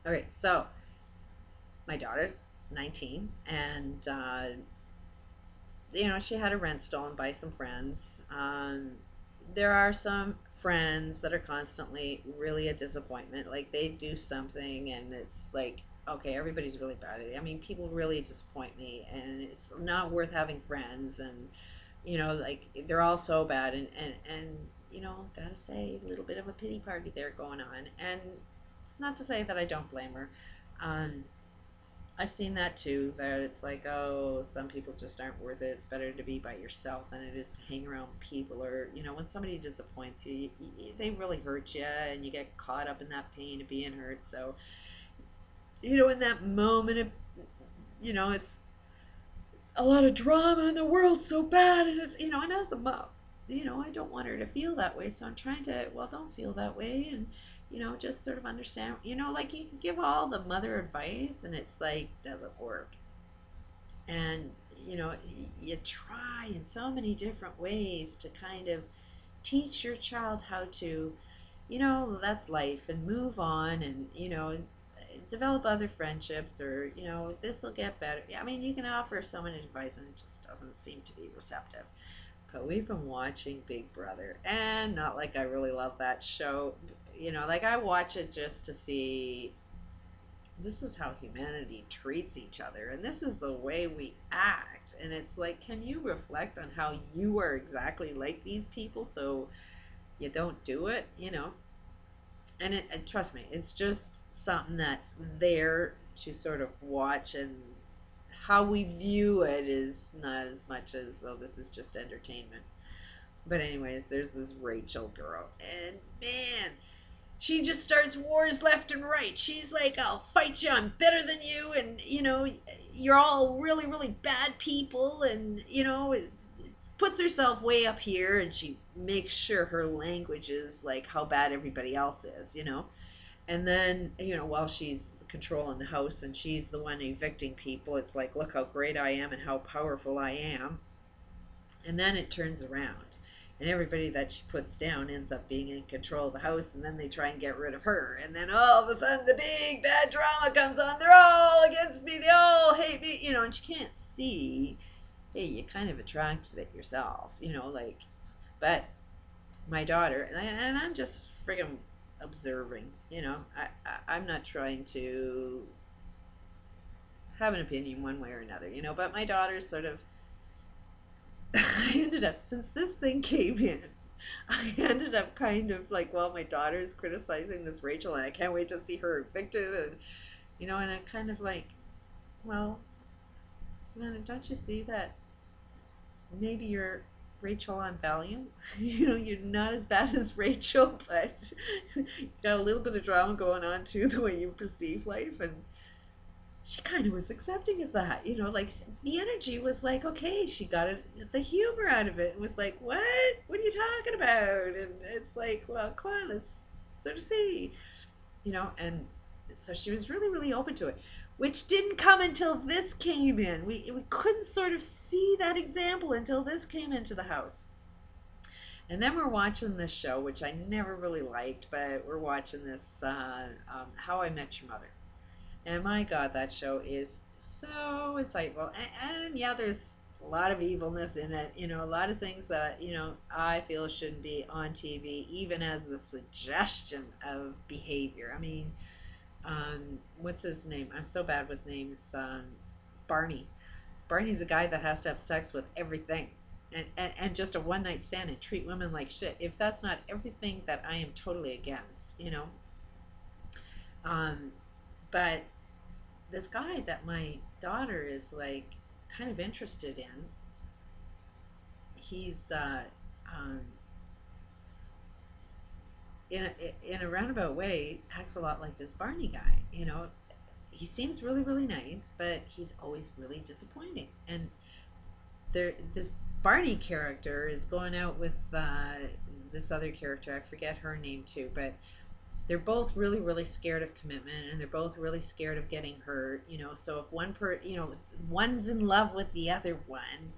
Okay, so my daughter's 19, and she had her rent stolen by some friends. There are some friends that are constantly really a disappointment. Like they do something, and it's like, okay, everybody's really bad at it. I mean, people really disappoint me, and it's not worth having friends. And like they're all so bad, and gotta say, a little bit of a pity party there going on. And it's not to say that I don't blame her. Um, I've seen that too, that it's like, oh, some people just aren't worth it. It's better to be by yourself than it is to hang around people. Or, when somebody disappoints you, they really hurt you and you get caught up in that pain of being hurt. So, in that moment, it's a lot of drama and the world's so bad. And it's, and as a mom, I don't want her to feel that way. So I'm trying to, well, don't feel that way. And, just sort of understand, like you can give all the mother advice and it's like, doesn't work. And you try in so many different ways to kind of teach your child how to, that's life, and move on, and develop other friendships, or this will get better. I mean, you can offer so much advice and it just doesn't seem to be receptive. But we've been watching Big Brother, and not like I really love that show. Like I watch it just to see this is how humanity treats each other, and this is the way we act. And it's like, can you reflect on how you are exactly like these people so you don't do it? And trust me, it's just something that's there to sort of watch, and how we view it is not as much as, oh, this is just entertainment. But anyways, there's this Rachel girl, and man, she just starts wars left and right. She's like, I'll fight you, I'm better than you, and you're all really, really bad people, and puts herself way up here, and she makes sure her language is like how bad everybody else is. And then, while she's controlling the house and she's the one evicting people, it's like, look how great I am and how powerful I am. And then it turns around. And everybody that she puts down ends up being in control of the house, and then they try and get rid of her. And then all of a sudden, the big bad drama comes on. They're all against me. They all hate me. And she can't see, hey, you kind of attracted it yourself. Like, but my daughter, and I'm just friggin' observing. I'm not trying to have an opinion one way or another. But my daughter's sort of I ended up, since this thing came in, I ended up kind of like, well, my daughter's criticizing this Rachel, and I can't wait to see her evicted. And, and I'm kind of like, well, Savannah, don't you see that maybe you're Rachel on Valium? You're not as bad as Rachel, but you got a little bit of drama going on too, the way you perceive life. And she kind of was accepting of that, like the energy was like, okay, she got it, the humor out of it, and was like, what are you talking about? And it's like, well, come on, let's sort of see, and so she was really, really open to it, which didn't come until this came in. We couldn't sort of see that example until this came into the house. And then we're watching this show, which I never really liked, but we're watching this How I Met Your Mother. And my God, that show is so insightful. And yeah, there's a lot of evilness in it. A lot of things that, I feel shouldn't be on TV, even as the suggestion of behavior. I mean, what's his name? I'm so bad with names. Barney. Barney's a guy that has to have sex with everything. And just a one night stand and treat women like shit. If that's not everything that I am totally against. Um, but this guy that my daughter is like kind of interested in, he's um, in a roundabout way acts a lot like this Barney guy. He seems really, really nice, but he's always really disappointing. And this Barney character is going out with this other character. I forget her name too, but they're both really, really scared of commitment, and they're both really scared of getting hurt. So if one's in love with the other one,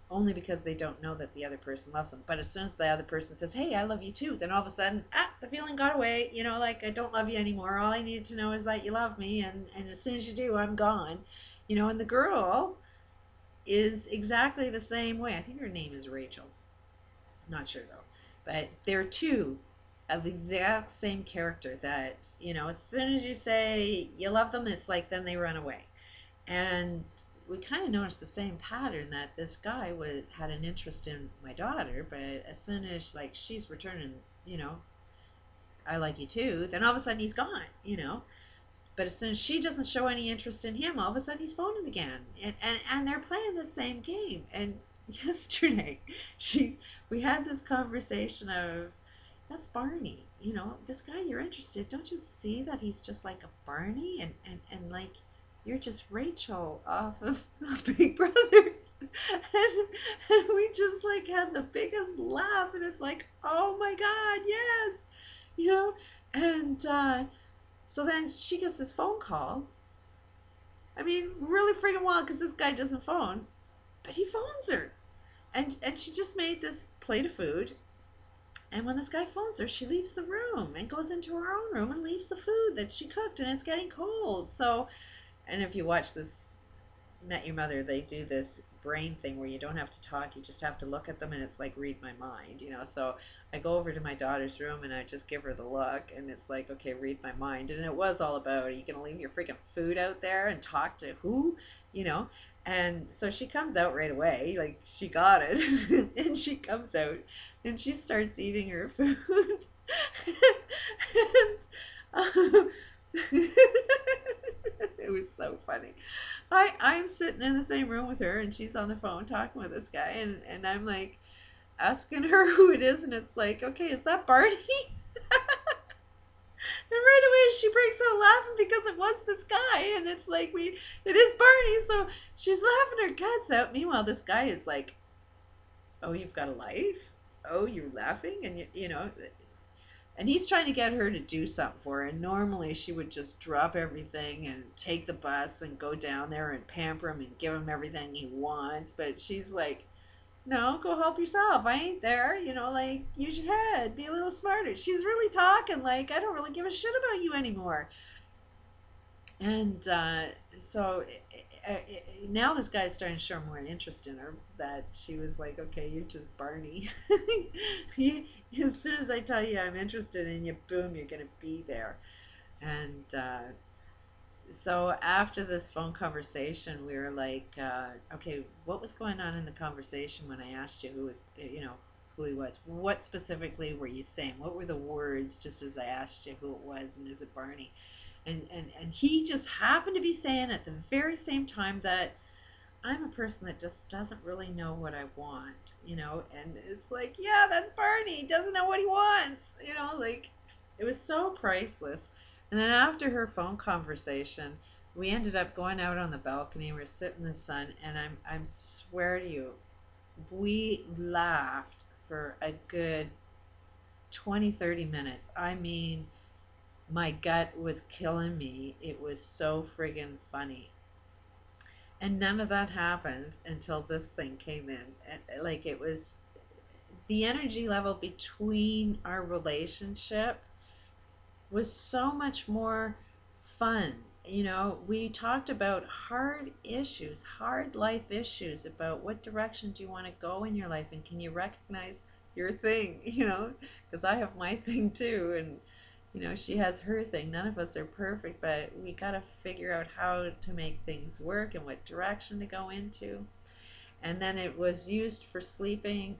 only because they don't know that the other person loves them. But as soon as the other person says, "Hey, I love you too," then all of a sudden, the feeling got away. You know, like I don't love you anymore. All I needed to know is that you love me, and as soon as you do, I'm gone. You know, and the girl is exactly the same way. I think her name is Rachel. I'm not sure though, but they're two of the exact same character that, you know, as soon as you say you love them, it's like then they run away. And we kind of noticed the same pattern that this guy was had an interest in my daughter, but as soon as like she's returning, you know, I like you too, then all of a sudden he's gone, you know. But as soon as she doesn't show any interest in him, all of a sudden he's phoning again. And they're playing the same game. And yesterday she we had this conversation of, that's Barney. You know, this guy you're interested, don't you see that he's just like a Barney, and like you're just Rachel off of Big Brother. And we just like had the biggest laugh, and it's like, oh my god, yes, you know. And so then she gets this phone call. I mean, really freaking wild because this guy doesn't phone, but he phones her, and she just made this plate of food. And when this guy phones her, she leaves the room and goes into her own room and leaves the food that she cooked, and it's getting cold. So, and if you watch this Met Your Mother, they do this brain thing where you don't have to talk, you just have to look at them, and it's like read my mind, you know. So I go over to my daughter's room and I just give her the look, and it's like, okay, read my mind. And it was all about, are you gonna leave your freaking food out there and talk to who, you know? And so she comes out right away, like she got it, and she comes out and she starts eating her food. And it was so funny. I'm sitting in the same room with her, and she's on the phone talking with this guy, and I'm like asking her who it is, and it's like, okay, is that Barney? And right away she breaks out laughing because it was this guy, and it's like, it is Barney. So she's laughing her guts out. Meanwhile, this guy is like, oh, you've got a life? Oh, you're laughing? And you know, and he's trying to get her to do something for her. And normally she would just drop everything and take the bus and go down there and pamper him and give him everything he wants. But she's like, no, go help yourself. I ain't there. You know, like, use your head, be a little smarter. She's really talking like, I don't really give a shit about you anymore. And so now this guy's starting to show more interest in her, that she was like, okay, you're just Barney. you, as soon as I tell you I'm interested in you, boom, you're going to be there. And so after this phone conversation, we were like, okay, what was going on in the conversation when I asked you who was, you know, who he was? What specifically were you saying? What were the words, just as I asked you who it was, and is it Barney? And he just happened to be saying at the very same time that I'm a person that just doesn't really know what I want, you know. And it's like, yeah, that's Barney. He doesn't know what he wants, you know. Like, it was so priceless. And then after her phone conversation, we ended up going out on the balcony. We're sitting in the sun, and I'm swear to you, we laughed for a good 20-30 minutes. I mean, my gut was killing me. It was so friggin' funny. And none of that happened until this thing came in. And, like, it was the energy level between our relationship was so much more fun. You know, we talked about hard issues, hard life issues, about what direction do you want to go in your life, and can you recognize your thing, you know, because I have my thing too, and you know, she has her thing. None of us are perfect, but we got to figure out how to make things work and what direction to go into. And then it was used for sleeping.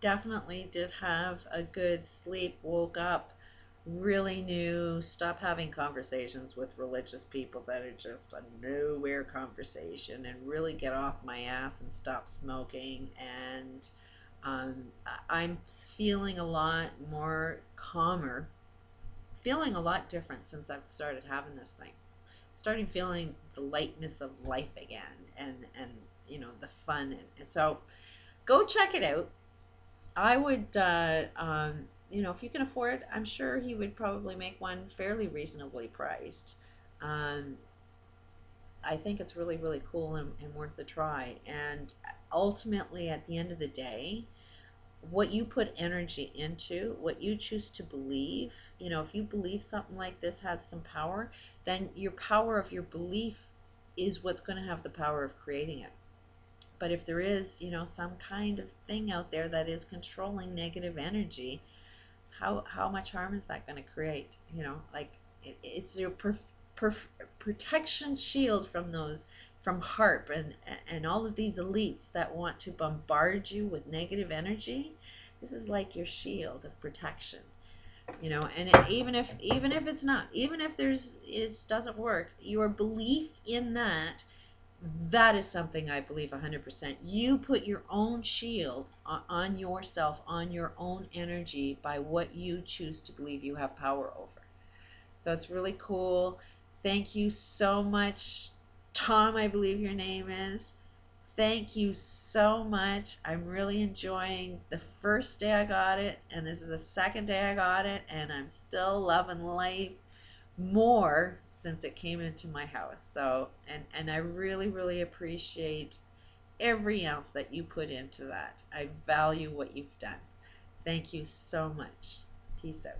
Definitely did have a good sleep, woke up, really knew, stop having conversations with religious people that are just a nowhere conversation, and really get off my ass and stop smoking. And I'm feeling a lot more calmer, feeling a lot different since I've started having this thing. Starting feeling the lightness of life again, and you know, the fun. And so go check it out. I would, you know, if you can afford, I'm sure he would probably make one fairly reasonably priced. Um, I think it's really, really cool, and worth a try. And ultimately, at the end of the day, what you put energy into, what you choose to believe, if you believe something like this has some power, then your power of your belief is what's going to have the power of creating it. But if there is, some kind of thing out there that is controlling negative energy, how much harm is that going to create? Like it's your protection shield from those, from HARP and all of these elites that want to bombard you with negative energy. This is like your shield of protection. And even if it's not, even if it doesn't work, your belief in that is something I believe 100%. You put your own shield on yourself, on your own energy, by what you choose to believe you have power over. So it's really cool. Thank you so much, Tom, I believe your name is. Thank you so much. I'm really enjoying the first day I got it, and this is the second day I got it, and I'm still loving life more since it came into my house. So, and I really, really appreciate every ounce that you put into that. I value what you've done. Thank you so much. Peace out.